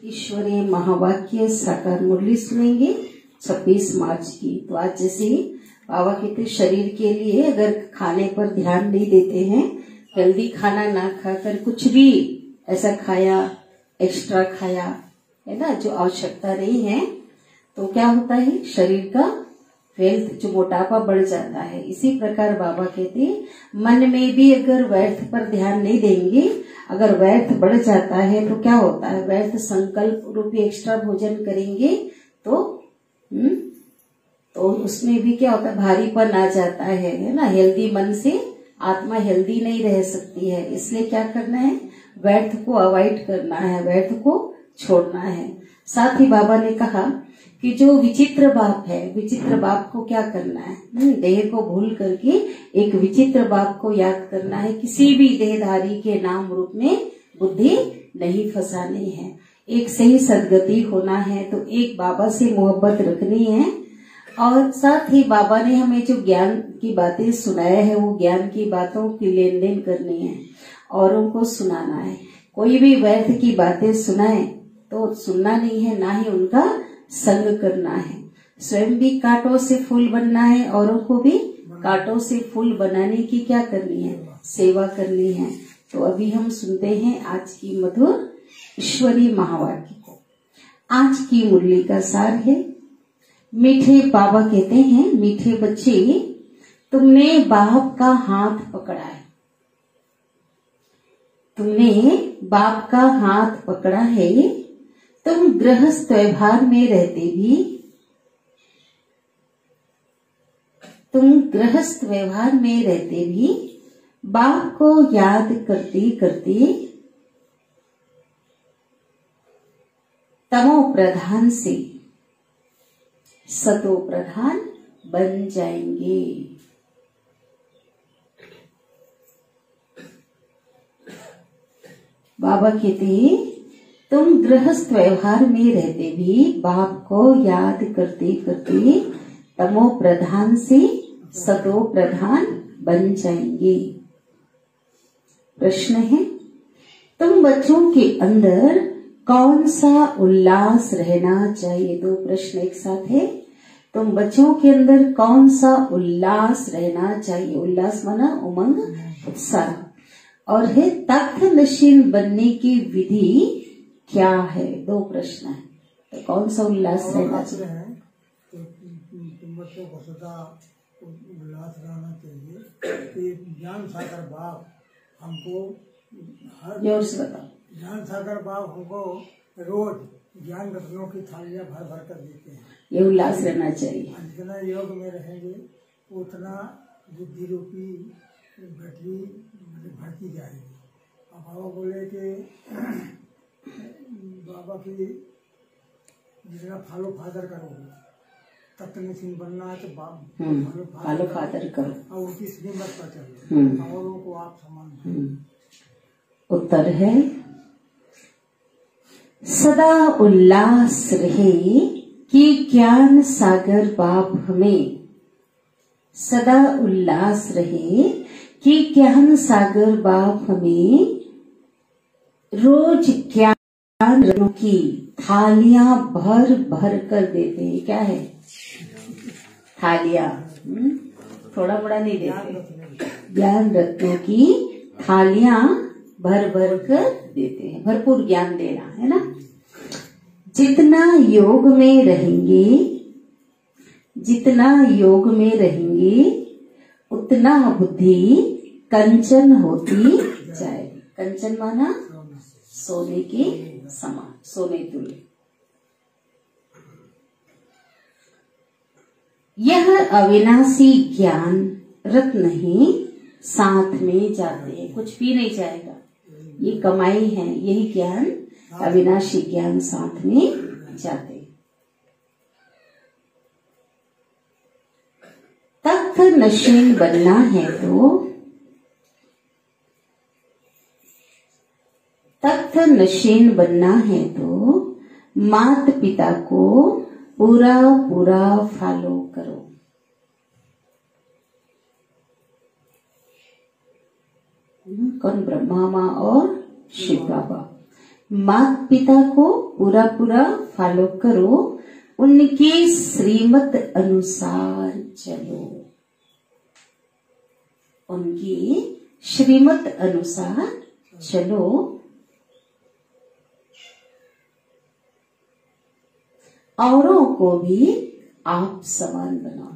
ईश्वरीय महावाक्य साकार मुरली सुनेंगे 26 मार्च की। तो आज जैसे बाबा कहते शरीर के लिए अगर खाने पर ध्यान नहीं देते हैं, हेल्दी खाना ना खाकर कुछ भी ऐसा खाया, एक्स्ट्रा खाया है ना, जो आवश्यकता नहीं है, तो क्या होता है शरीर का हेल्थ जो मोटापा बढ़ जाता है। इसी प्रकार बाबा कहते मन में भी अगर व्यर्थ पर ध्यान नहीं देंगे, अगर व्यर्थ बढ़ जाता है तो क्या होता है, व्यर्थ संकल्प रूपी एक्स्ट्रा भोजन करेंगे तो उसमें भी क्या होता है, भारीपन आ जाता है ना। हेल्दी मन से आत्मा हेल्दी नहीं रह सकती है। इसलिए क्या करना है, व्यर्थ को अवॉइड करना है, व्यर्थ को छोड़ना है। साथ ही बाबा ने कहा कि जो विचित्र बाप है, विचित्र बाप को क्या करना है, देह को भूल करके एक विचित्र बाप को याद करना है। किसी भी देहधारी के नाम रूप में बुद्धि नहीं फंसानी है। एक सही सदगति होना है तो एक बाबा से मोहब्बत रखनी है। और साथ ही बाबा ने हमें जो ज्ञान की बातें सुनाया है, वो ज्ञान की बातों की लेन देन करनी है, औरों को सुनाना है। कोई भी व्यर्थ की बातें सुनाए तो सुनना नहीं है, ना ही उनका संग करना है। स्वयं भी कांटों से फूल बनना है, औरों को भी कांटों से फूल बनाने की क्या करनी है, सेवा करनी है। तो अभी हम सुनते हैं आज की मधुर ईश्वरीय महावाक्य को। आज की मुरली का सार है, मीठे बाबा कहते हैं, मीठे बच्चे तुमने बाप का हाथ पकड़ा है, तुमने बाप का हाथ पकड़ा है। तुम गृहस्थ व्यवहार में रहते भी, तुम गृहस्थ व्यवहार में रहते भी बाप को याद करते करते तमो प्रधान से सतो प्रधान बन जाएंगे। बाबा कहते हैं तुम गृहस्थ व्यवहार में रहते भी बाप को याद करते करते तमो प्रधान से सतो प्रधान बन जाएंगे। प्रश्न है, तुम बच्चों के अंदर कौन सा उल्लास रहना चाहिए? दो प्रश्न एक साथ है। तुम बच्चों के अंदर कौन सा उल्लास रहना चाहिए? उल्लास माना उमंग, उत्साह। और है तख्त नशीन बनने की विधि क्या है? दो प्रश्न है। तो कौन सा उल्लास रहना चाहिए? तुम बच्चों को सदा उल्लास रहना चाहिए कि ज्ञान सागर बाप हमको जोर से बताओ। ज्ञान सागर बाप हमको रोज ज्ञान रत्नों की थालियां भर भर कर देते हैं। ये उल्लास रहना चाहिए। जितना योग में रहेंगे उतना बुद्धि रूपी बैटरी भरती जाएगी। अब बाबा बोले कि बाबा की जितना फॉलो फादर करोगे, तब तक सिंह बनना है तो फॉलो फादर करो और उनकी श्रीमत पर चलो, औरों को आप समान। उत्तर है सदा उल्लास रहे कि ज्ञान सागर बाप हमें, सदा उल्लास रहे कि ज्ञान सागर बाप हमें रोज ज्ञान रत्नों की थालियां भर भर कर देते हैं। क्या है? थालियां, थोड़ा बड़ा नहीं देते, ज्ञान रत्नों की थालियां भर भर कर देते हैं। भरपूर ज्ञान देना है ना। जितना योग में रहेंगे, जितना योग में रहेंगे उतना बुद्धि कंचन होती जाएगी। कंचन माना सोने के समान, सोने तुल्य। यह अविनाशी ज्ञान रत्न ही साथ में जाते हैं, कुछ भी नहीं जाएगा। ये कमाई है, यही ज्ञान अविनाशी ज्ञान साथ में जाते। तख्त नशीन बनना है तो, तख्त नशीन बनना है तो मात पिता को पूरा पूरा फॉलो करो। कौन? ब्रह्मा माँ और शिव बाबा। माता पिता को पूरा पूरा फॉलो करो, उनकी श्रीमत अनुसार चलो, उनकी श्रीमत अनुसार चलो। औरों को भी आप समान बनाओ,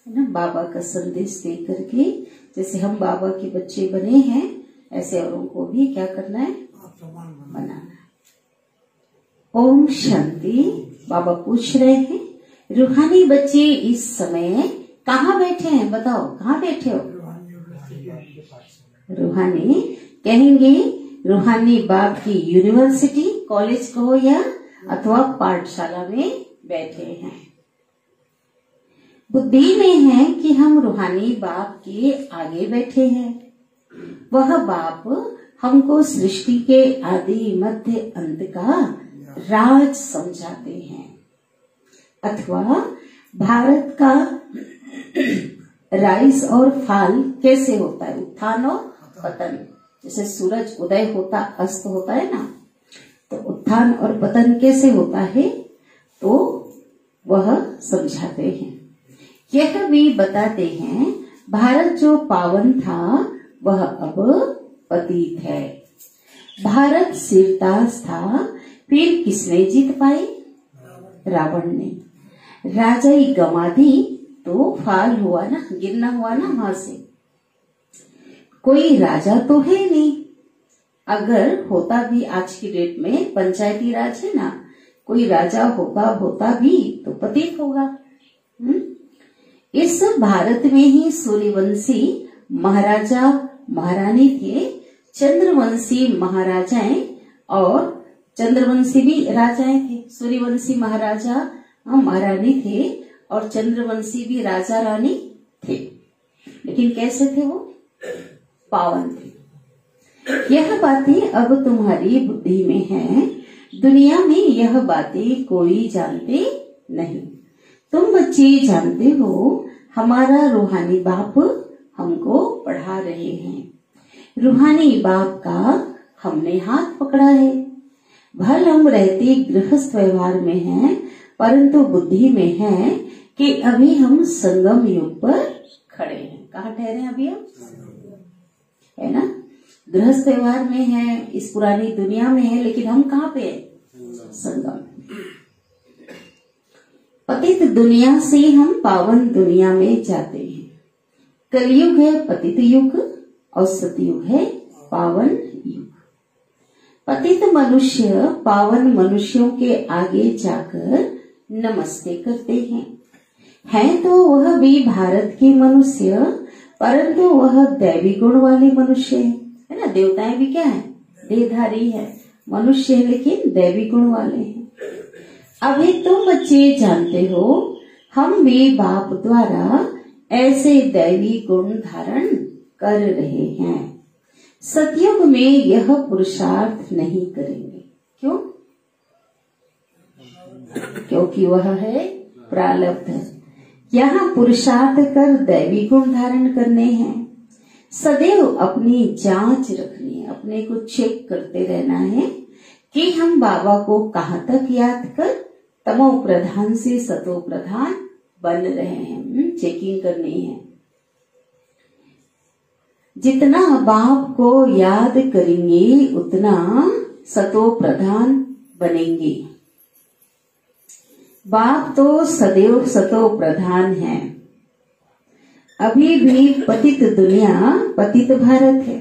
है ना। बाबा का संदेश दे करके जैसे हम बाबा के बच्चे बने हैं, ऐसे औरों को भी क्या करना है, बनाना है। ओम शांति। बाबा पूछ रहे हैं, रूहानी बच्चे इस समय कहाँ बैठे हैं? बताओ, कहाँ बैठे हो? रूहानी कहेंगे, रूहानी बाप की यूनिवर्सिटी, कॉलेज कहो या अथवा पाठशाला में बैठे हैं। बुद्धि में है कि हम रूहानी बाप के आगे बैठे हैं। वह बाप हमको सृष्टि के आदि मध्य अंत का राज समझाते हैं, अथवा भारत का राइस और फाल कैसे होता है, उत्थान और पतन। जैसे सूरज उदय होता अस्त होता है ना, तो उत्थान और पतन कैसे होता है, तो वह समझाते हैं। यह भी बताते हैं, भारत जो पावन था वह अब पतित है। भारत सिरताज था, फिर किसने जीत पाई? रावण ने। राजाई गंवा दी तो फाल हुआ ना, गिरना हुआ ना वहां से। कोई राजा तो है नहीं, अगर होता भी आज की डेट में पंचायती राज है ना, कोई राजा होता भी तो पतित होगा। इस भारत में ही सूर्यवंशी महाराजा महारानी थे, चंद्रवंशी महाराजाएं और चंद्रवंशी भी राजाएं थे। सूर्यवंशी महाराजा महारानी थे और चंद्रवंशी भी राजा रानी थे, लेकिन कैसे थे वो? पावन थे। यह बातें अब तुम्हारी बुद्धि में हैं, दुनिया में यह बातें कोई जानते नहीं। तुम बच्चे जानते हो, हमारा रूहानी बाप हमको पढ़ा रहे हैं। रूहानी बाप का हमने हाथ पकड़ा है। भल हम रहते गृहस्थ व्यवहार में हैं, परंतु बुद्धि में है कि अभी हम संगम युग पर खड़े हैं। कहाँ ठहरे हैं अभी हम? है ना, गृहस्थ व्यवहार में है, इस पुरानी दुनिया में है, लेकिन हम कहाँ पे हैं? संगम। पतित दुनिया से हम पावन दुनिया में जाते हैं। कलयुग है पतित युग और सतयुग है पावन युग। पतित मनुष्य पावन मनुष्यों के आगे जाकर नमस्ते करते हैं तो वह भी भारत के मनुष्य, परंतु वह दैवी गुण वाले मनुष्य है ना। देवताएं भी क्या है? देहधारी है, मनुष्य है लेकिन दैवी गुण वाले हैं। अभी तुम बच्चे जानते हो, हम भी बाप द्वारा ऐसे दैवी गुण धारण कर रहे हैं। सतयुग में यह पुरुषार्थ नहीं करेंगे। क्यों? क्योंकि वह है प्रारब्ध। यहाँ पुरुषार्थ कर दैवी गुण धारण करने हैं। सदैव अपनी जांच रखनी है, अपने को चेक करते रहना है कि हम बाबा को कहाँ तक याद कर तमो प्रधान से सतो प्रधान बन रहे हैं। चेकिंग करनी है। जितना बाप को याद करेंगे उतना सतो प्रधान बनेंगे। बाप तो सदैव सतो प्रधान है। अभी भी पतित दुनिया पतित भारत है।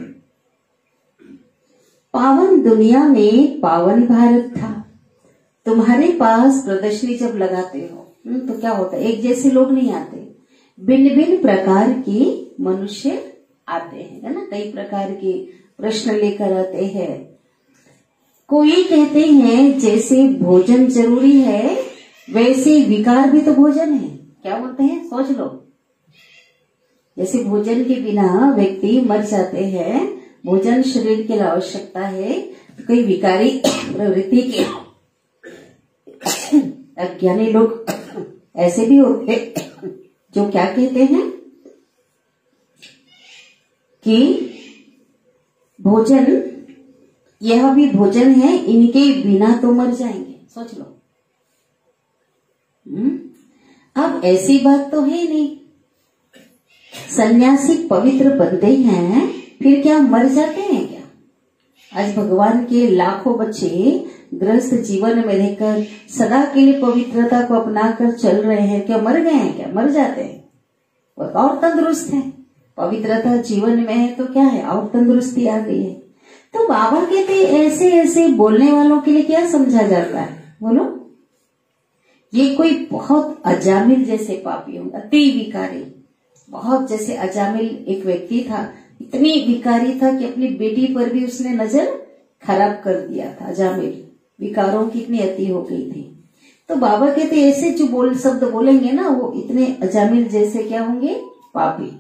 पावन दुनिया में पावन भारत था। तुम्हारे पास प्रदर्शनी जब लगाते हो तो क्या होता है? एक जैसे लोग नहीं आते, भिन्न भिन्न प्रकार के मनुष्य आते हैं, है ना। कई प्रकार के प्रश्न लेकर आते हैं। कोई कहते हैं जैसे भोजन जरूरी है वैसे विकार भी तो भोजन है। क्या बोलते हैं? सोच लो। जैसे भोजन के बिना व्यक्ति मर जाते हैं, भोजन शरीर के लिए आवश्यकता है, तो कई विकारी प्रवृत्ति के अज्ञानी लोग ऐसे भी होते जो क्या कहते हैं कि भोजन यह भी भोजन है, इनके बिना तो मर जाएंगे। सोच लो। अब ऐसी बात तो है नहीं। सन्यासी पवित्र बनते हैं, फिर क्या मर जाते हैं क्या? आज भगवान के लाखों बच्चे गृहस्थ जीवन में रहकर सदा के लिए पवित्रता को अपनाकर चल रहे हैं, क्या मर गए हैं क्या? मर जाते हैं और तंदुरुस्त है। पवित्रता जीवन में है तो क्या है, और तंदुरुस्ती आ गई है। तो बाबा कहते ऐसे ऐसे बोलने वालों के लिए क्या समझा जाता है? बोलो। ये कोई बहुत अजामिल जैसे पापी होंगे, अति विकारी। बहुत जैसे अजामिल एक व्यक्ति था, इतनी विकारी था कि अपनी बेटी पर भी उसने नजर खराब कर दिया था। अजामिल विकारों की इतनी अति हो गई थी। तो बाबा कहते ऐसे जो शब्द बोलेंगे ना, वो इतने अजामिल जैसे क्या होंगे, पापी।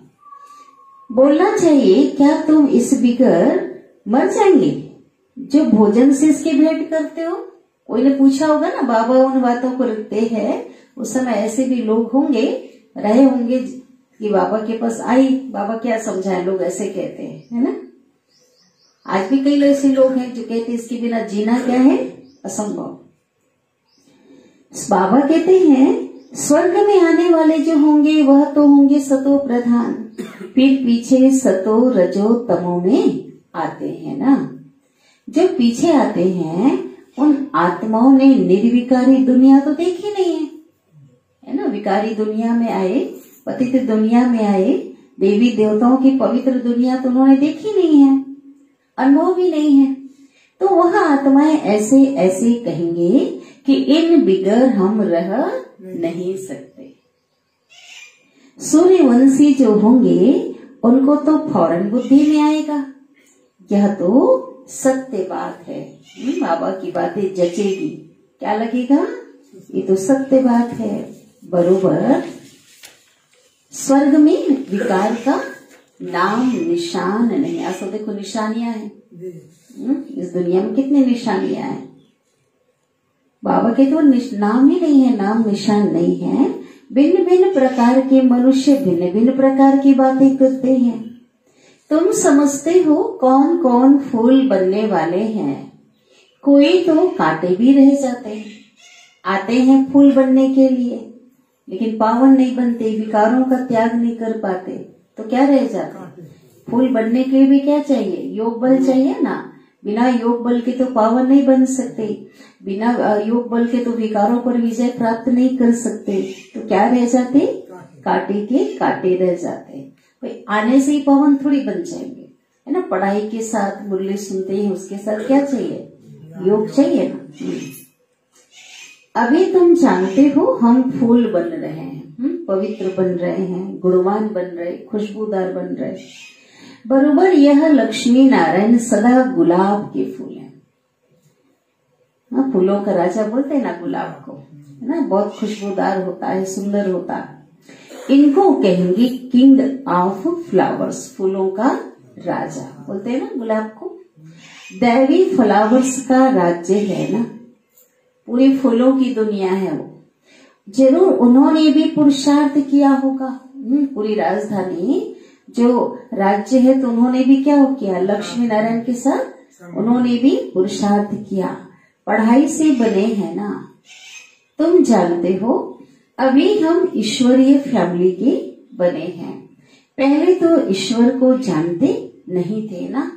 बोलना चाहिए क्या तुम इस बिगर मर जाएंगे जो भोजन से इसकी भेंट करते हो? कोई ने पूछा होगा ना, बाबा उन बातों को रखते हैं। उस समय ऐसे भी लोग होंगे, रहे होंगे कि बाबा के पास आई, बाबा क्या समझाए, लोग ऐसे कहते हैं, है ना। आज भी कई ऐसे लोग हैं जो कहते हैं इसके बिना जीना क्या है, असंभव। बाबा कहते हैं स्वर्ग में आने वाले जो होंगे वह तो होंगे सतो प्रधान, फिर पीछे सतो रजो तमो में आते हैं ना। जो पीछे आते हैं उन आत्माओं ने निर्विकारी दुनिया तो देखी नहीं है ना। विकारी दुनिया में आए, पतित दुनिया में आए, देवी देवताओं की पवित्र दुनिया तो उन्होंने देखी नहीं है, अनुभव भी नहीं है। तो वह आत्माएं ऐसे ऐसे कहेंगे कि इन बिगर हम रह नहीं सकते। सूर्यवंशी जो होंगे उनको तो फौरन बुद्धि में आएगा, यह तो सत्य बात है। बाबा की बातें जचेगी, क्या लगेगा, ये तो सत्य बात है। बरोबर स्वर्ग में विकार का नाम निशान नहीं। ऐसा देखो निशानियां हैं इस दुनिया में, कितनी निशानियां हैं। बाबा के तो नाम ही नहीं है, नाम निशान नहीं है। भिन्न भिन्न प्रकार के मनुष्य भिन्न भिन्न प्रकार की बातें करते हैं। तुम समझते हो कौन कौन फूल बनने वाले हैं, कोई तो कांटे भी रह जाते हैं। आते हैं फूल बनने के लिए, लेकिन पावन नहीं बनते, विकारों का त्याग नहीं कर पाते, तो क्या रह जाते? फूल बनने के लिए भी क्या चाहिए, योग बल चाहिए ना। बिना योग बल के तो पावन नहीं बन सकते, बिना योग बल के तो विकारों पर विजय प्राप्त नहीं कर सकते। तो क्या रह जाते, कांटे के कांटे रह जाते। भाई आने से ही पावन थोड़ी बन जाएंगे, है ना। पढ़ाई के साथ मुरली सुनते हैं, उसके साथ क्या चाहिए, योग चाहिए ना। अभी तुम जानते हो हम फूल बन रहे हैं, पवित्र बन रहे हैं, गुणवान बन रहे, खुशबूदार बन रहे। बरोबर यह लक्ष्मी नारायण सदा गुलाब के फूल हैं। फूलों का राजा बोलते हैं ना गुलाब को, है ना। बहुत खुशबूदार होता है, सुंदर होता है। इनको कहेंगे किंग ऑफ फ्लावर्स, फूलों का राजा बोलते हैं ना गुलाब को। दैवी फ्लावर्स का राज्य है ना, पूरी फूलों की दुनिया है वो। जरूर उन्होंने भी पुरुषार्थ किया होगा। पूरी राजधानी जो राज्य है तो उन्होंने भी क्या किया, लक्ष्मी नारायण के साथ उन्होंने भी पुरुषार्थ किया, पढ़ाई से बने हैं ना। तुम जानते हो अभी हम ईश्वरीय फैमिली के बने हैं। पहले तो ईश्वर को जानते नहीं थे ना।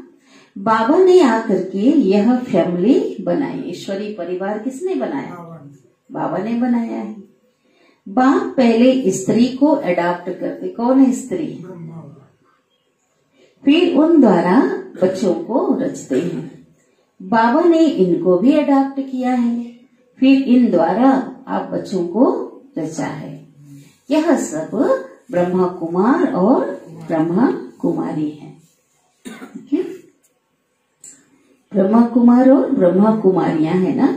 बाबा ने आकर के यह फैमिली बनाई। ईश्वरीय परिवार किसने बनाया, बाबा ने बनाया है। बाप पहले स्त्री को अडॉप्ट करते, कौन है स्त्री, फिर उन द्वारा बच्चों को रचते हैं। बाबा ने इनको भी अडॉप्ट किया है, फिर इन द्वारा आप बच्चों को रचा है। यह सब ब्रह्मा कुमार और ब्रह्मा कुमारी है। ब्रह्मा कुमार और ब्रह्मा कुमारियां है ना।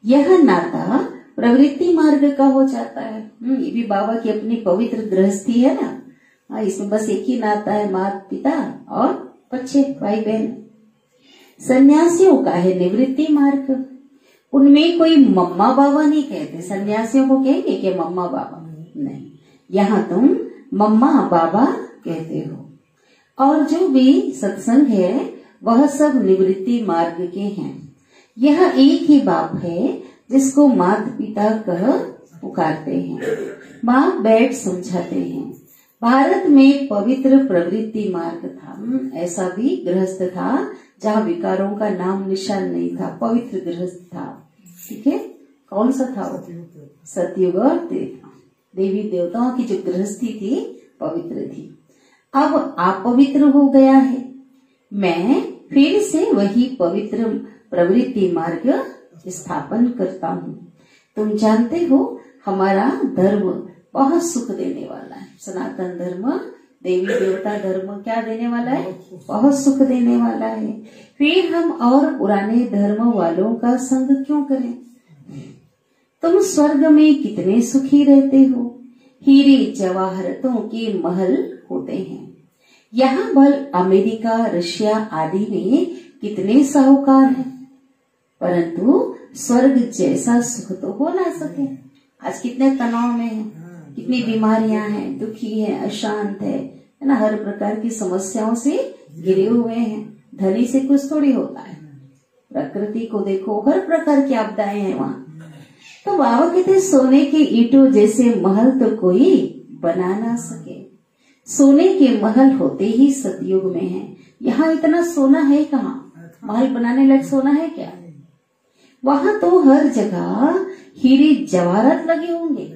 यह नाता प्रवृत्ति मार्ग का हो जाता है। ये भी बाबा की अपनी पवित्र गृहस्थी है ना। इसमें बस एक ही नाता है, माता पिता और बच्चे, भाई बहन। सन्यासियों का है निवृत्ति मार्ग। उनमें कोई मम्मा बाबा नहीं कहते। सन्यासियों को कहेंगे कि मम्मा बाबा नहीं, यहाँ तुम मम्मा बाबा कहते हो। और जो भी सत्संग है वह सब निवृत्ति मार्ग के हैं। यह एक ही बाप है जिसको माता पिता कह पुकारते हैं। बाप बैठ समझाते हैं। भारत में पवित्र प्रवृत्ति मार्ग था। ऐसा भी गृहस्थ था जहाँ विकारों का नाम निशान नहीं था, पवित्र गृहस्थ था। ठीक है, कौन सा था वो? सतयुग और त्रेता। देवी देवताओं की जो गृहस्थी थी पवित्र थी। अब अपवित्र हो गया है। मैं फिर से वही पवित्र प्रवृत्ति मार्ग स्थापन करता हूँ। तुम जानते हो हमारा धर्म बहुत सुख देने वाला है। सनातन धर्म, देवी देवता धर्म क्या देने वाला है? बहुत सुख देने वाला है। फिर हम और पुराने धर्म वालों का संग क्यों करें? तुम स्वर्ग में कितने सुखी रहते हो। हीरे जवाहरतों के महल होते हैं। यहाँ भल अमेरिका, रशिया आदि में कितने साहूकार हैं, परंतु स्वर्ग जैसा सुख तो हो ना सके। आज कितने तनाव में हैं, कितनी बीमारियां हैं, दुखी है, अशांत है ना, हर प्रकार की समस्याओं से घिरे हुए हैं। धनी से कुछ थोड़ी होता है। प्रकृति को देखो, हर प्रकार की आपदाएं हैं वहाँ। तो बाबा कहते सोने के ईंटों जैसे महल तो कोई बना ना सके। सोने के महल होते ही सतयुग में है। यहाँ इतना सोना है कहाँ? महल बनाने लायक सोना है क्या? वहां तो हर जगह हीरे जवाहरात लगे होंगे।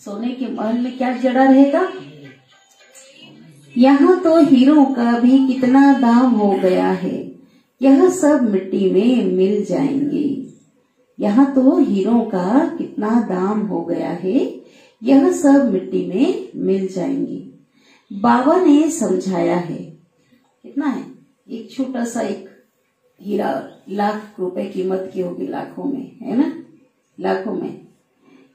सोने के महल में क्या जड़ा रहेगा? यहाँ तो हीरों का भी कितना दाम हो गया है। यह सब मिट्टी में मिल जाएंगे। यहाँ तो हीरों का कितना दाम हो गया है। यह सब मिट्टी में मिल जाएंगे। बाबा ने समझाया है। कितना है? एक छोटा सा एक हीरा लाख रुपए कीमत की होगी, लाखों में, है ना, लाखों में।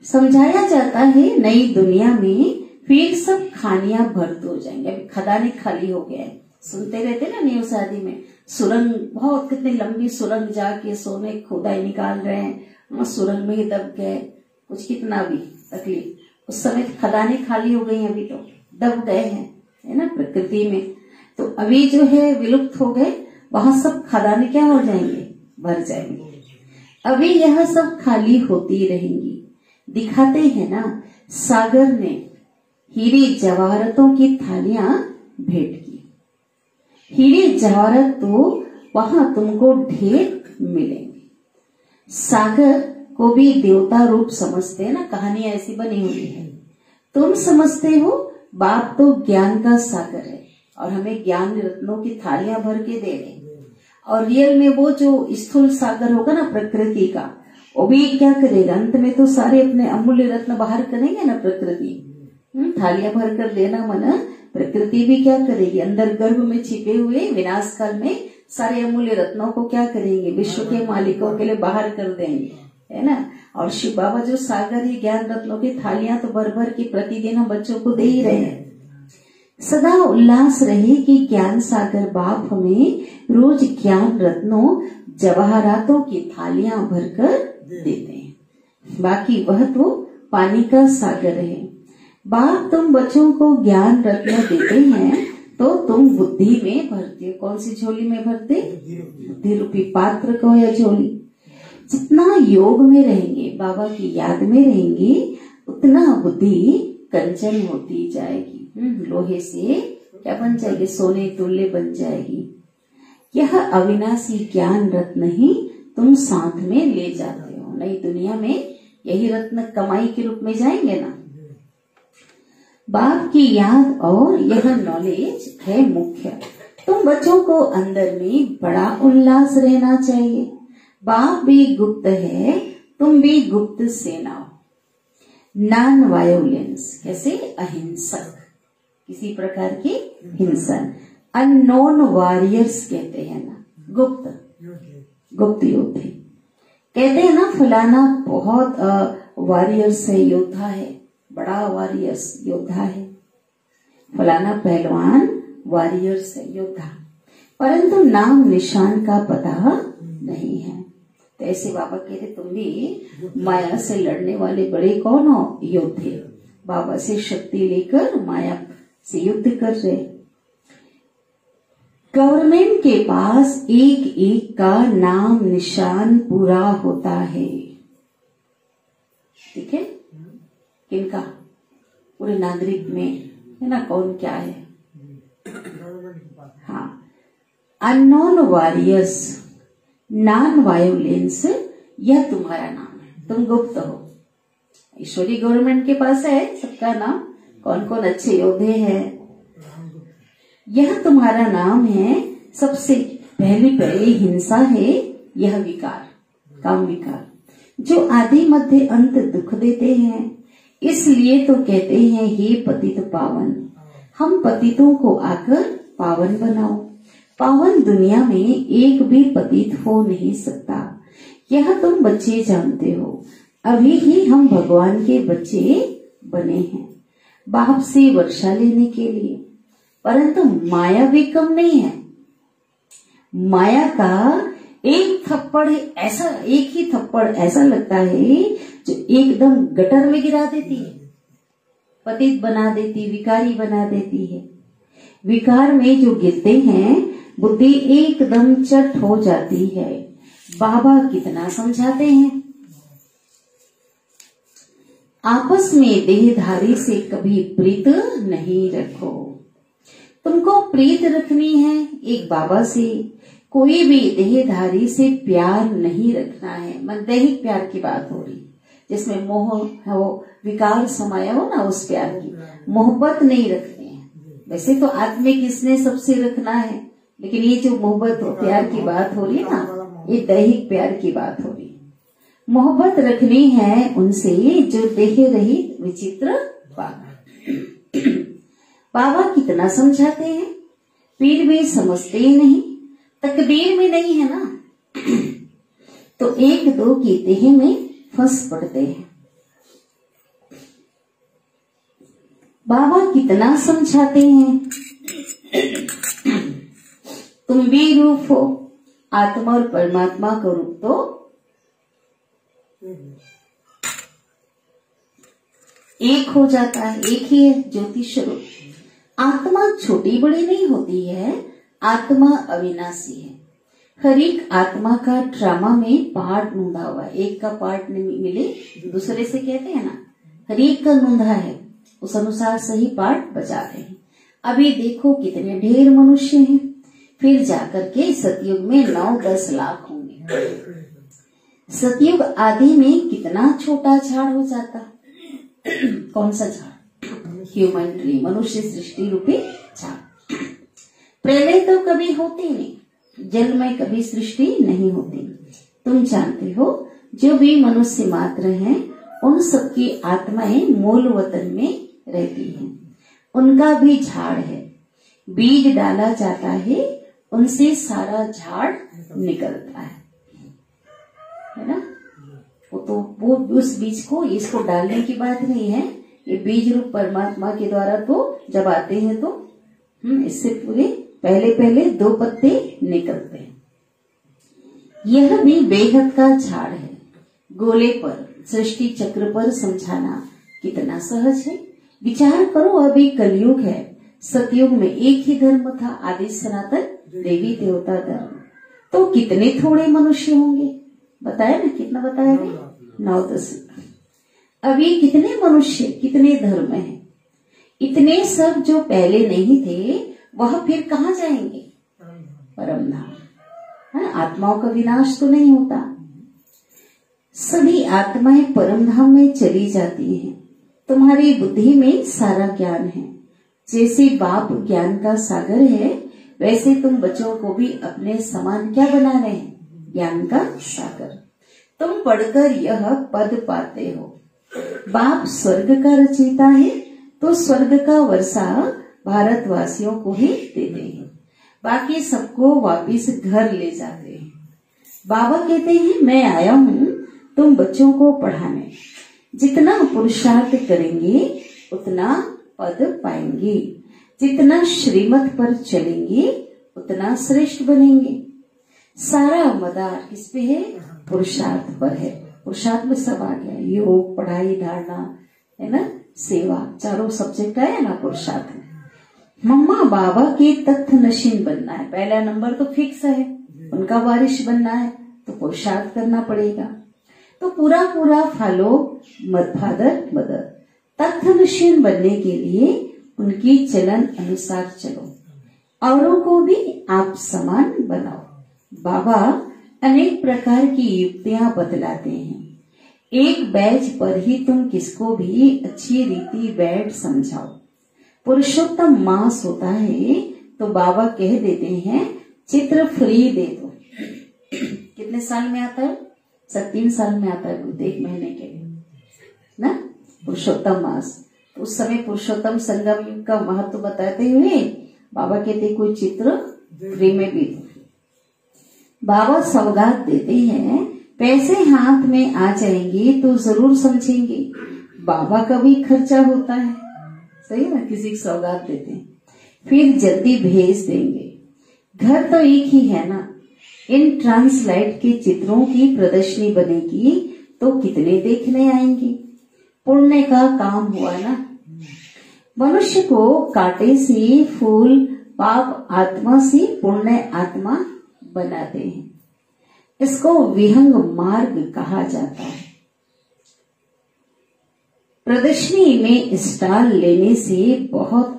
समझाया जाता है नई दुनिया में फिर सब खानियां भर्त हो जाएंगे। अभी खदाने खाली हो गए हैं। सुनते रहते ना न्यूज़ आदि में, सुरंग, बहुत कितनी लंबी सुरंग जाके सोने खुदाई निकाल रहे हैं, सुरंग में ही दब गए, कुछ कितना भी तकलीफ। उस समय खदाने खाली हो गई, अभी तो दब गए हैं, है ना, प्रकृति में। तो अभी जो है विलुप्त हो गए, वहां सब खदाने क्या हो जाएंगे? भर जाएंगे। अभी यह सब खाली होती रहेंगी। दिखाते हैं ना, सागर ने हीरे जवाहरतों की थालियां भेंट की। हीरे जवाहरत तो वहां तुमको ढेर मिलेंगे। सागर को भी देवता रूप समझते हैं ना, कहानियां ऐसी बनी हुई है। तुम समझते हो बाप तो ज्ञान का सागर है और हमें ज्ञान रत्नों की थालियां भर के दे रहे, और रियल में वो जो स्थूल सागर होगा ना प्रकृति का, वो भी क्या करेगा? अंत में तो सारे अपने अमूल्य रत्न बाहर करेंगे ना प्रकृति। थालियां भर कर देना मना, प्रकृति भी क्या करेगी? अंदर गर्भ में छिपे हुए विनाश काल में सारे अमूल्य रत्नों को क्या करेंगे? विश्व के मालिकों के लिए बाहर कर देंगे, है ना। और शिव बाबा जो सागर ही ज्ञान रत्नों की थालियां तो भर भर की प्रतिदिन हम बच्चों को दे ही रहे हैं। सदा उल्लास रहे कि ज्ञान सागर बाप हमें रोज ज्ञान रत्नों जवाहरातों की थालियां भरकर देते हैं। बाकी वह तो पानी का सागर है। बाप तुम बच्चों को ज्ञान रत्न देते हैं तो तुम बुद्धि में भरते हो। कौन सी झोली में भरते? बुद्धि रूपी पात्र को या झोली। जितना योग में रहेंगे, बाबा की याद में रहेंगे, उतना बुद्धि कंचन होती जाएगी। लोहे से क्या बन जाएगी? सोने तुल्य बन जाएगी। यह अविनाशी ज्ञान रत्न ही तुम साथ में ले जाते हो। नई दुनिया में यही रत्न कमाई के रूप में जाएंगे ना। बाप की याद और यह नॉलेज है मुख्य। तुम बच्चों को अंदर में बड़ा उल्लास रहना चाहिए। बाप भी गुप्त है, तुम भी गुप्त सेना हो। नॉन वायोलेंस, कैसे? अहिंसक, किसी प्रकार की हिंसा। अननोन वॉरियर्स कहते हैं ना, गुप्त योद्धे। कहते हैं ना फलाना बहुत वॉरियर्स है, योद्धा है, बड़ा वॉरियर्स योद्धा है। फलाना पहलवान वॉरियर्स है, योद्धा, परंतु नाम निशान का पता नहीं है। तो ऐसे बाबा कहते तुम भी माया से लड़ने वाले बड़े कौन हो? योद्धे। बाबा से शक्ति लेकर माया से युद्ध कर रहे। गवर्नमेंट के पास एक एक का नाम निशान पूरा होता है। ठीक है, किनका? पूरे नागरिक में, है ना, कौन क्या है। हाँ, अननोन वॉरियर्स, नॉन वायोलेंस, यह तुम्हारा नाम है, तुम गुप्त हो। ईश्वरी गवर्नमेंट के पास है सबका नाम, कौन कौन अच्छे योद्धे हैं, यह तुम्हारा नाम है। सबसे पहली हिंसा है यह विकार, काम विकार, जो आदि मध्य अंत दुख देते हैं। इसलिए तो कहते हैं हे पतित पावन, हम पतितों को आकर पावन बनाओ। पावन दुनिया में एक भी पतित हो नहीं सकता, यह तुम बच्चे जानते हो। अभी ही हम भगवान के बच्चे बने हैं बाप से वर्षा लेने के लिए, परंतु माया भी कम नहीं है। माया का एक थप्पड़ ऐसा, एक ही थप्पड़ ऐसा लगता है जो एकदम गटर में गिरा देती है, पतित बना देती, विकारी बना देती है। विकार में जो गिरते हैं बुद्धि एकदम चट हो जाती है। बाबा कितना समझाते हैं, आपस में देहधारी से कभी प्रीत नहीं रखो। तुमको प्रीत रखनी है एक बाबा से, कोई भी देहधारी से प्यार नहीं रखना है। मन दैहिक प्यार की बात हो रही, जिसमें मोह हो, विकार समाया हो ना, उस प्यार की मोहब्बत नहीं रखनी है। वैसे तो आत्मिक इसने सबसे रखना है, लेकिन ये जो मोहब्बत और प्यार की बात हो रही है ना, ये दैहिक प्यार की बात हो रही है। मोहब्बत रखनी है उनसे जो देह रहित विचित्र बाबा। बाबा कितना समझाते हैं, पीर भी समझते ही नहीं, तकदीर में नहीं है ना, तो एक दो की देह में फंस पड़ते हैं। बाबा कितना समझाते हैं, तुम भी रूप हो, आत्मा और परमात्मा का रूप तो एक हो जाता है, एक ही है, ज्योति स्वरूप। आत्मा छोटी बड़ी नहीं होती है, आत्मा अविनाशी है। हर एक आत्मा का ड्रामा में पार्ट नूंधा हुआ है, एक का पार्ट मिले दूसरे से कहते हैं ना, हर एक का नूंधा है, उस अनुसार सही पार्ट बजाते हैं। अभी देखो कितने ढेर मनुष्य हैं, फिर जाकर के सतयुग में 9-10 लाख होंगे। सतयुग आदि में कितना छोटा झाड़ हो जाता, कौन सा झाड़? ह्यूमन ट्री, मनुष्य सृष्टि रूपी झाड़। प्रलय तो कभी होती नहीं, जल में कभी सृष्टि नहीं होती। तुम जानते हो जो भी मनुष्य मात्र हैं, उन सबकी आत्माएं मूल वतन में रहती हैं। उनका भी झाड़ है, बीज डाला जाता है, उनसे सारा झाड़ निकलता है ना। वो उस बीज को, इसको डालने की बात नहीं है, ये बीज रूप परमात्मा के द्वारा तो जब आते हैं तो इससे पूरे पहले 2 पत्ते निकलते हैं। यह भी बेहद का झाड़ है। गोले पर, सृष्टि चक्र पर समझाना कितना सहज है। विचार करो, अभी कलयुग है, सतयुग में एक ही धर्म था, आदि सनातन देवी देवता धर्म, तो कितने थोड़े मनुष्य होंगे, बताया ना, कितना बताया, 9-10। अभी कितने मनुष्य, कितने धर्म हैं, इतने सब जो पहले नहीं थे वह फिर कहाँ जाएंगे? परम धाम, है ना। आत्माओं का विनाश तो नहीं होता, सभी आत्माएं परम धाम में चली जाती हैं। तुम्हारी बुद्धि में सारा ज्ञान है, जैसे बाप ज्ञान का सागर है, वैसे तुम बच्चों को भी अपने समान क्या बना रहे हैं? ज्ञान का सागर। तुम पढ़कर यह पद पाते हो, बाप स्वर्ग का रचयिता है, तो स्वर्ग का वर्षा भारतवासियों को ही देते हैं, बाकी सबको वापिस घर ले जाते हैं। बाबा कहते हैं मैं आया हूँ तुम बच्चों को पढ़ाने, जितना पुरुषार्थ करेंगे उतना पद पाएंगे, जितना श्रीमत पर चलेंगे उतना श्रेष्ठ बनेंगे। सारा मदार किस पे है? पुरुषार्थ पर है। पुरुषार्थ में सब आ गया, योग, पढ़ाई, धारणा, है ना, सेवा, चारों सब्जेक्ट आया ना पुरुषार्थ में। मम्मा बाबा के तख्त नशीन बनना है, पहला नंबर तो फिक्स है, उनका वारिश बनना है तो पुरुषार्थ करना पड़ेगा। तो पूरा फॉलो फादर मदर। तख्त नशीन बनने के लिए उनकी चलन अनुसार चलो, औरों को भी आप समान बनाओ। बाबा अनेक प्रकार की युक्तियां बतलाते हैं, एक बैच पर ही तुम किसको भी अच्छी रीति बैठ समझाओ। पुरुषोत्तम मास होता है तो बाबा कह देते हैं चित्र फ्री दे दो। कितने साल में आता है? 3 साल में आता है, 1 महीने के लिए ना पुरुषोत्तम मास। तो उस समय पुरुषोत्तम संगम युग का महत्व बताते हुए बाबा कहते कोई चित्र फ्री में भी दो। बाबा सौगात देते हैं, पैसे हाथ में आ जाएंगे तो जरूर समझेंगे, बाबा का भी खर्चा होता है, सही ना, किसी की सौगात देते हैं फिर जल्दी भेज देंगे। घर तो एक ही है ना, इन ट्रांसलाइट के चित्रों की प्रदर्शनी बनेगी तो कितने देखने आएंगे। पुण्य का काम हुआ ना। मनुष्य को कांटे से फूल पाप आत्मा से पुण्य आत्मा बनाते हैं, इसको विहंग मार्ग कहा जाता है। प्रदर्शनी में स्टॉल लेने से बहुत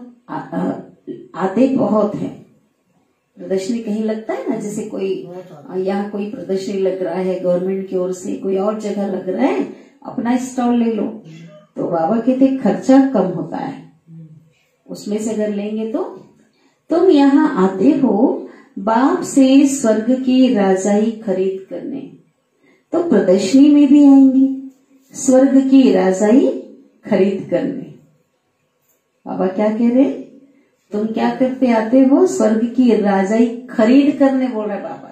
आते बहुत हैं। प्रदर्शनी कहीं लगता है ना, जैसे कोई यहाँ कोई प्रदर्शनी लग रहा है गवर्नमेंट की ओर से, कोई और जगह लग रहा है, अपना स्टॉल ले लो तो बाबा कहते खर्चा कम होता है उसमें से अगर लेंगे तो। तुम यहाँ आते हो बाप से स्वर्ग की राजाई खरीद करने, तो प्रदर्शनी में भी आएंगे स्वर्ग की राजाई खरीद करने। बाबा क्या कह रहे, तुम क्या करते आते हो? स्वर्ग की राजाई खरीद करने बोल रहे बाबा।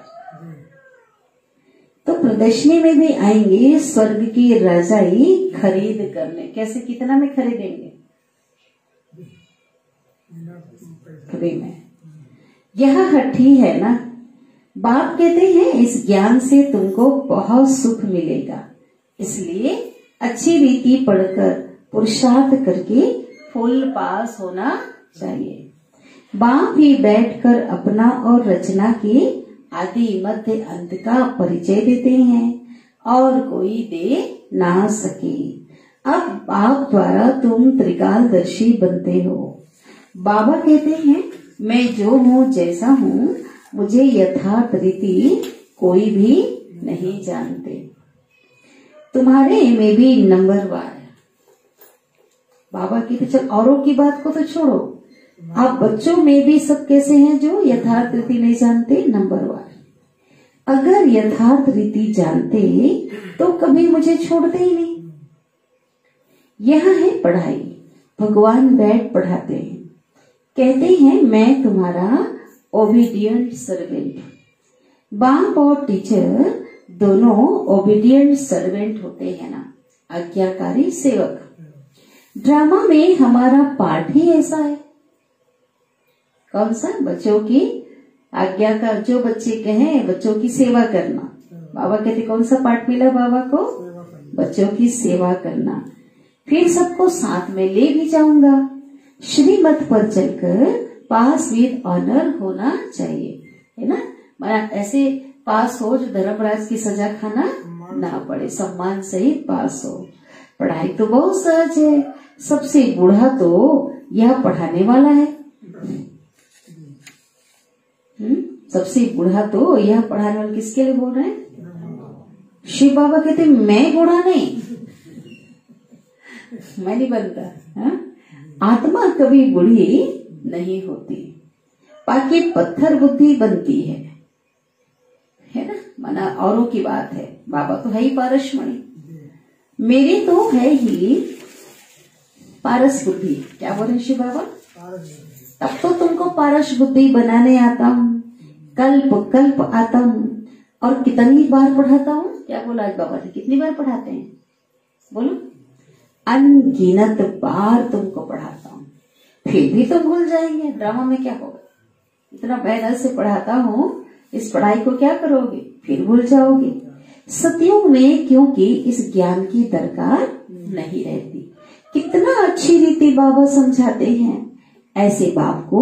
तो प्रदर्शनी में भी आएंगे स्वर्ग की राजाई खरीद करने। कैसे, कितना में खरीदेंगे? फ्री में। यह हठी है ना। बाप कहते हैं इस ज्ञान से तुमको बहुत सुख मिलेगा, इसलिए अच्छी रीति पढ़कर पुरुषार्थ करके फुल पास होना चाहिए। बाप ही बैठकर अपना और रचना के आदि मध्य अंत का परिचय देते हैं और कोई दे ना सके। अब बाप द्वारा तुम त्रिकालदर्शी बनते हो। बाबा कहते हैं मैं जो हूँ जैसा हूँ, मुझे यथार्थ रीति कोई भी नहीं जानते। तुम्हारे में भी नंबरवार। बाबा कहते चल औरों की बात को तो छोड़ो, आप बच्चों में भी सब कैसे हैं जो यथार्थ रीति नहीं जानते? नंबरवार। अगर यथार्थ रीति जानते तो कभी मुझे छोड़ते ही नहीं। यह है पढ़ाई, भगवान बैठ पढ़ाते हैं, कहते हैं मैं तुम्हारा ओबीडियंट सर्वेंट। बाप और टीचर दोनों ओबीडियंट सर्वेंट होते हैं ना, आज्ञाकारी सेवक। ड्रामा में हमारा पाठ ही ऐसा है। कौन सा? बच्चों की आज्ञा का, जो बच्चे कहें बच्चों की सेवा करना। बाबा कहते कौन सा पाठ मिला बाबा को? बच्चों की सेवा करना। फिर सबको साथ में ले भी जाऊंगा। श्रीमत पर चलकर पास विद ऑनर होना चाहिए, है ना। मैं ऐसे पास हो जो धर्मराज की सजा खाना ना पड़े, सम्मान सहित पास हो। पढ़ाई तो बहुत सहज है, सबसे बूढ़ा तो यह पढ़ाने वाला है। सबसे बूढ़ा तो यह पढ़ाने वाला। किसके लिए बोल रहे हैं? शिव बाबा कहते मैं बूढ़ा नहीं, मैं नहीं बनता। हा? आत्मा कभी बूढ़ी नहीं होती, बाकी पत्थर बुद्धि बनती है ना। माना औरों की बात है, बाबा तो है ही पारसमणि, मेरी तो है ही पारस बुद्धि। क्या बोल रहे शिव बाबा? तब तो तुमको पारस बुद्धि बनाने आता हूँ, कल्प कल्प आता हूँ। और कितनी बार पढ़ाता हूँ? क्या बोला आज बाबा ने? कितनी बार पढ़ाते हैं? बोलो। अनगिनत बार तुमको पढ़ाता हूँ, फिर भी तो भूल जाएंगे। ड्रामा में क्या होगा? इतना मेहनत से पढ़ाता हूँ, इस पढ़ाई को क्या करोगे? फिर भूल जाओगे। सतयुग में क्योंकि इस ज्ञान की दरकार नहीं रहती। कितना अच्छी रीति बाबा समझाते हैं, ऐसे बाप को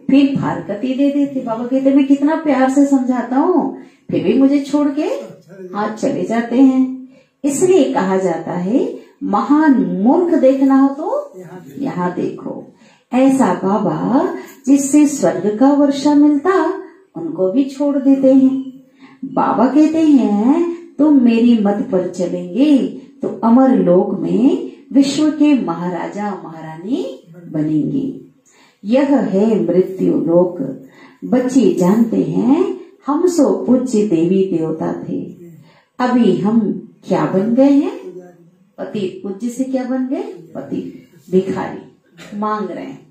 फिर फारकती दे देते। बाबा कहते मैं कितना प्यार से समझाता हूँ, फिर भी मुझे छोड़ के हाथ चले जाते हैं। इसलिए कहा जाता है महान मूर्ख देखना हो तो यहाँ देखो। ऐसा बाबा जिससे स्वर्ग का वर्षा मिलता उनको भी छोड़ देते हैं। बाबा कहते हैं तुम मेरी मत पर चलेंगे तो अमर लोक में विश्व के महाराजा महारानी बनेंगे। यह है मृत्यु लोक। बच्चे जानते हैं हम सो पूज्य देवी देवता थे, अभी हम क्या बन गए हैं? पति। पूज्य से क्या बन गए? पति। भिखारी, मांग रहे हैं।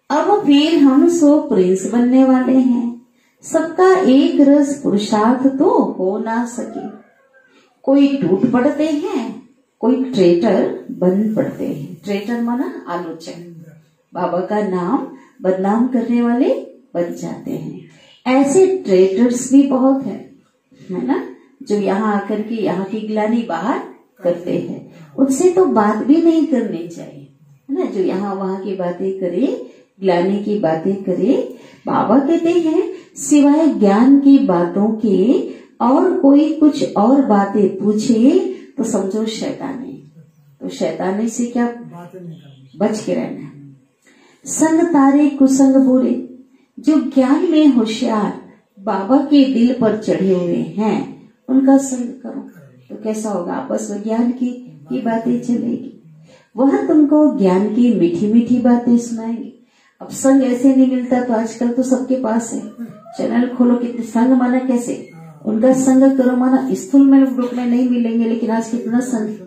अब फिर हम सो प्रिंस बनने वाले हैं। सबका एक रस पुरुषार्थ तो हो ना सके। कोई टूट पड़ते हैं, कोई ट्रेटर बन पड़ते हैं। ट्रेटर माना आलोचक, बाबा का नाम बदनाम करने वाले बन जाते हैं। ऐसे ट्रेटर्स भी बहुत है ना, जो यहाँ आकर के यहाँ की गिलानी बाहर करते हैं। उनसे तो बात भी नहीं करनी चाहिए, है ना। जो यहाँ वहाँ की बातें करे, गिलानी की बातें करे। बाबा कहते हैं सिवाय ज्ञान की बातों के और कोई कुछ और बातें पूछे तो समझो शैतानी। तो शैतानी से क्या बच के रहना है। संग तारे कुसंग बुरे। जो ज्ञान में होशियार बाबा के दिल पर चढ़े हुए हैं उनका संग करो तो कैसा होगा? आपस में ज्ञान की बातें चलेगी। वह तुमको ज्ञान की मीठी मीठी बातें सुनाएंगे। अब संग ऐसे नहीं मिलता तो आजकल तो सबके पास है, चैनल खोलो। कितने संग माना कैसे? उनका संग करो माना स्थूल में ग्रुप में नहीं मिलेंगे, लेकिन आज कितना संग,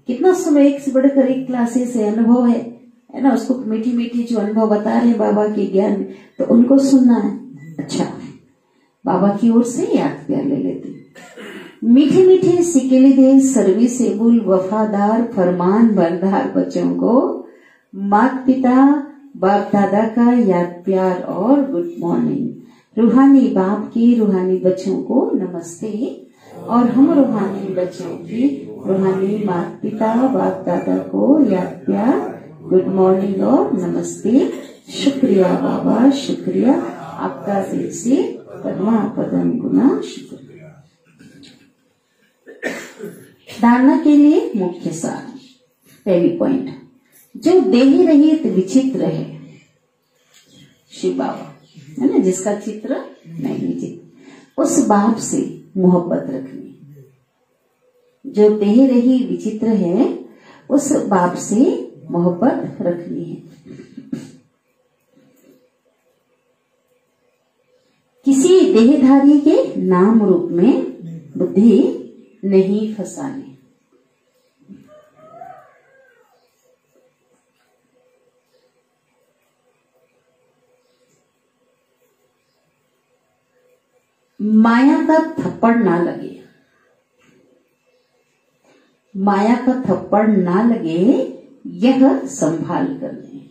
कितना समय एक से बढ़कर एक क्लासेस है, अनुभव है ना। उसको मीठी मीठी जो अनुभव बता रहे हैं बाबा के ज्ञान, तो उनको सुनना है। अच्छा, बाबा की ओर से याद प्यार ले लेते। मीठे मीठे सिकेले दे सर्विसेबल वफादार फरमान बरदार बच्चों को माता पिता बाप दादा का याद प्यार और गुड मॉर्निंग। रूहानी बाप के रूहानी बच्चों को नमस्ते और हम रूहानी बच्चों की रूहानी माता पिता बाप दादा को याद प्यार गुड मॉर्निंग और नमस्ते। शुक्रिया बाबा, शुक्रिया आपका दिल से पद्मा पदम गुना शुक्रिया। धारणा के लिए मुख्य सार। पहली पॉइंट, जो देह रहित विचित्र है शिव बाबा, है ना, जिसका चित्र नहीं चित्र, उस बाप से मोहब्बत रखनी। जो देह रही विचित्र है उस बाप से मोहब्बत रखनी है। किसी देहधारी के नाम रूप में बुद्धि नहीं फंसानी। माया का थप्पड़ ना लगे, माया का थप्पड़ ना लगे, यह संभाल कर लें।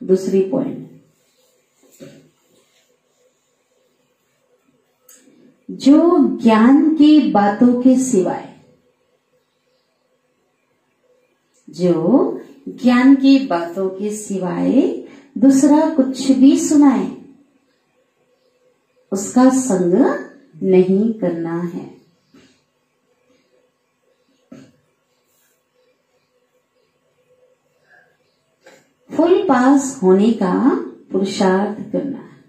दूसरी पॉइंट, जो ज्ञान की बातों के सिवाय, जो ज्ञान की बातों के सिवाय दूसरा कुछ भी सुनाए उसका संग नहीं करना है। फुल पास होने का पुरुषार्थ करना है।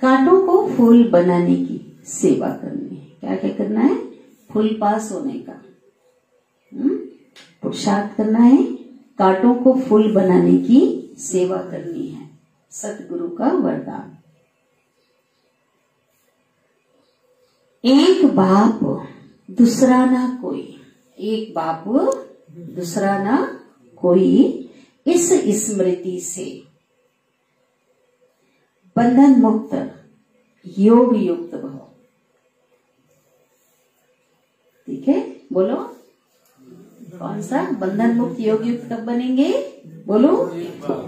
कांटों को फूल बनाने की सेवा करनी है। क्या क्या करना है? फुल पास होने का पुरुषार्थ करना है। कांटों को फूल बनाने की सेवा करनी है। सतगुरु का वरदान। एक बाप दूसरा ना कोई, एक बाप दूसरा ना कोई, इस स्मृति से बंधन मुक्त योग युक्त भव। ठीक है, बोलो कौन सा? बंधन मुक्त योग युक्त कब बनेंगे? बोलो,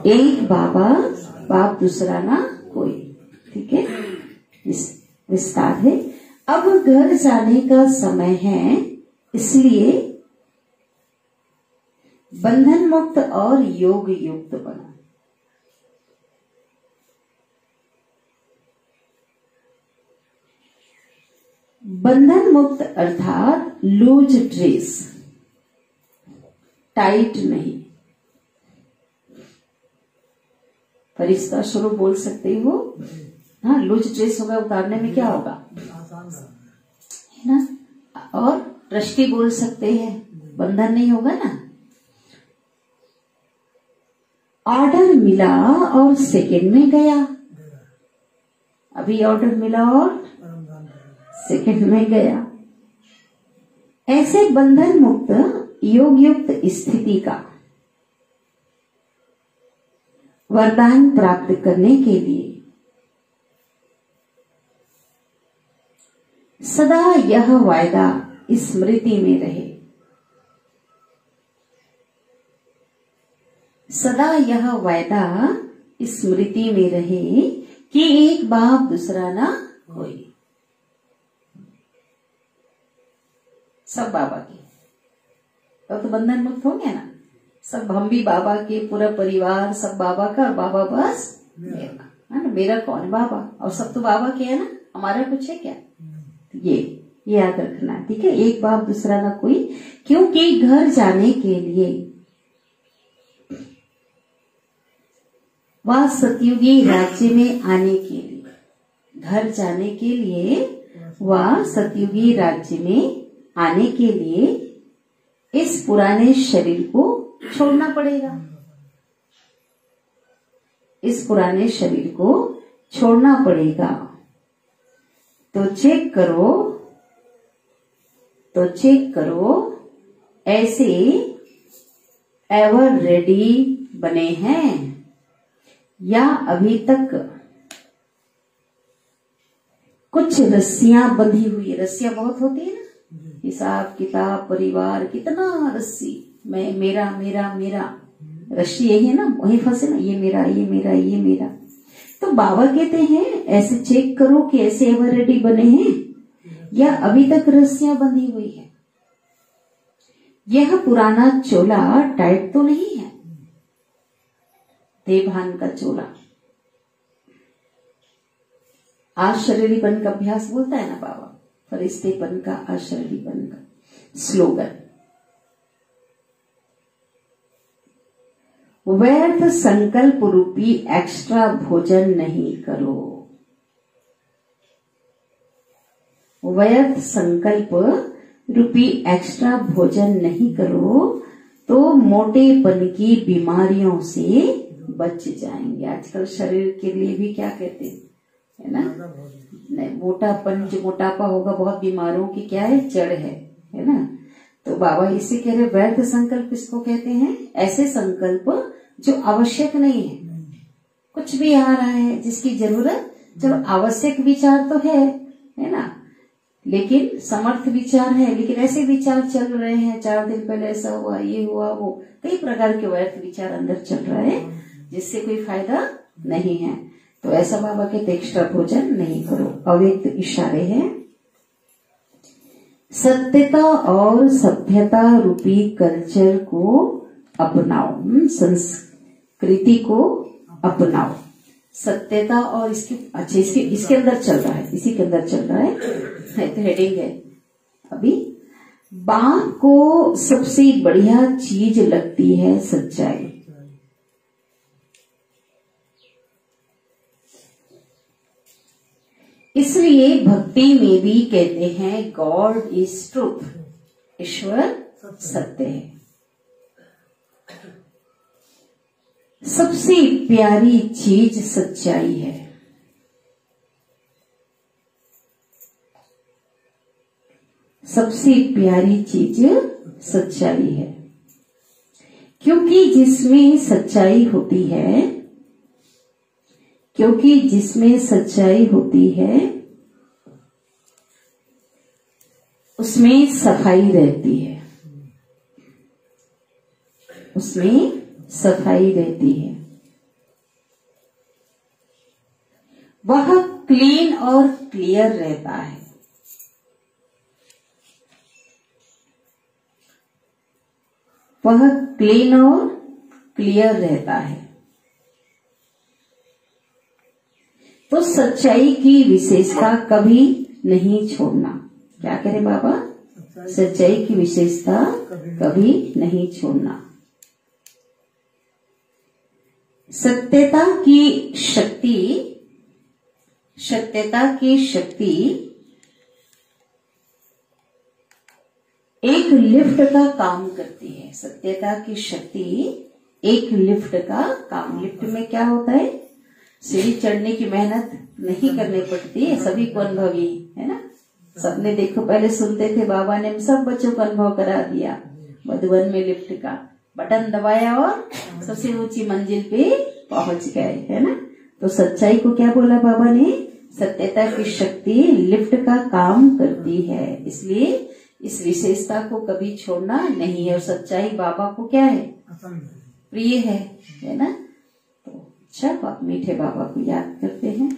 एक बाबा बाप दूसरा ना कोई। ठीक है, विस्तार है। अब घर जाने का समय है, इसलिए बंधन मुक्त और योग युक्त बनो। बंधन मुक्त अर्थात लूज ड्रेस, टाइट नहीं। फरिश्ता स्वरूप बोल सकते हो। हाँ, लूज ड्रेस होगा, उतारने में क्या होगा, है ना। और दृष्टि बोल सकते हैं, बंधन नहीं होगा ना। ऑर्डर मिला और सेकंड में गया। अभी ऑर्डर मिला और सेकंड में गया। ऐसे बंधन मुक्त योग युक्त स्थिति का वरदान प्राप्त करने के लिए सदा यह वायदा स्मृति में रहे, सदा यह वायदा स्मृति में रहे कि एक बाप दूसरा ना कोई। सब बाबा के, तो बंधन मुक्त हो गया ना। सब हम भी बाबा के, पूरा परिवार सब बाबा का, और बाबा बस मेरा, है ना। मेरा कौन, बाबा, और सब तो बाबा के है ना, हमारा कुछ है क्या। ये याद रखना, ठीक है। एक बाप दूसरा ना कोई, क्योंकि घर जाने के लिए वह सतयुगी राज्य में आने के लिए, घर जाने के लिए वह सतयुगी राज्य में आने के लिए इस पुराने शरीर को छोड़ना पड़ेगा। इस पुराने शरीर को छोड़ना पड़ेगा। तो चेक करो, ऐसे एवर रेडी बने हैं या अभी तक कुछ रस्सियां बंधी हुई। रस्सियां बहुत होती है ना, हिसाब किताब, परिवार, कितना रस्सी, मैं, मेरा मेरा मेरा, रस्सी यही है ना, वही फंसे ना, ये मेरा ये मेरा ये मेरा। तो बाबा कहते हैं ऐसे चेक करो कि ऐसे एवर रेडी बने हैं या अभी तक रस्सियां बंधी हुई है। यह पुराना चोला टाइट तो नहीं है, देवभान का चोला। आशरीरीपन का अभ्यास बोलता है ना बाबा, फरिश्तेपन का, आशरीरीपन का स्लोगन। व्यर्थ संकल्प रूपी एक्स्ट्रा भोजन नहीं करो। व्यर्थ संकल्प रूपी एक्स्ट्रा भोजन नहीं करो तो मोटेपन की बीमारियों से बच जाएंगे। आजकल शरीर के लिए भी क्या कहते हैं, है ना, नहीं, मोटापन, जो मोटापा होगा बहुत बीमारों की क्या है, जड़ है ना। तो बाबा इसे कह रहे, व्यर्थ संकल्प इसको कहते हैं, ऐसे संकल्प जो आवश्यक नहीं है। कुछ भी आ रहा है जिसकी जरूरत, जब आवश्यक विचार तो है ना, लेकिन समर्थ विचार है, लेकिन ऐसे विचार चल रहे हैं, 4 दिन पहले ऐसा हुआ, ये हुआ, वो कई प्रकार के व्यर्थ विचार अंदर चल रहा है जिससे कोई फायदा नहीं है। तो ऐसा बाबा कहते एक्स्ट्रा भोजन नहीं करो। अव्यक्त इशारे हैं। सत्यता और सभ्यता रूपी कल्चर को अपनाओ, संस्कृति को अपनाओ। सत्यता और इसके अंदर चल रहा है, इसी के अंदर चल रहा है, तो हेडिंग है अभी। बाप को सबसे बढ़िया चीज लगती है सच्चाई। इसलिए भक्ति में भी कहते हैं गॉड इज ट्रूथ, ईश्वर सत्य है। सबसे प्यारी चीज सच्चाई है। सबसे प्यारी चीज सच्चाई है, क्योंकि जिसमें सच्चाई होती है, क्योंकि जिसमें सच्चाई होती है उसमें सफाई रहती है, उसमें सफाई रहती है। वह क्लीन और क्लियर रहता है। वह क्लीन और क्लियर रहता है। तो सच्चाई की विशेषता कभी नहीं छोड़ना। क्या करें बाबा? सच्चाई की विशेषता कभी नहीं छोड़ना। सत्यता की शक्ति एक लिफ्ट का काम करती है। सत्यता की शक्ति एक लिफ्ट का काम। लिफ्ट में क्या होता है? सीढ़ी चढ़ने की मेहनत नहीं करनी पड़ती है, सभी को अनुभवी है ना। सबने देखो, पहले सुनते थे, बाबा ने सब बच्चों को अनुभव करा दिया। मधुबन में लिफ्ट का बटन दबाया और सबसे ऊंची मंजिल पे पहुंच गए, है ना। तो सच्चाई को क्या बोला बाबा ने? सत्यता की शक्ति लिफ्ट का काम करती है, इसलिए इस विशेषता को कभी छोड़ना नहीं है। और सच्चाई बाबा को क्या है? प्रिय है ना। तो अच्छा, मीठे बाबा को याद करते हैं।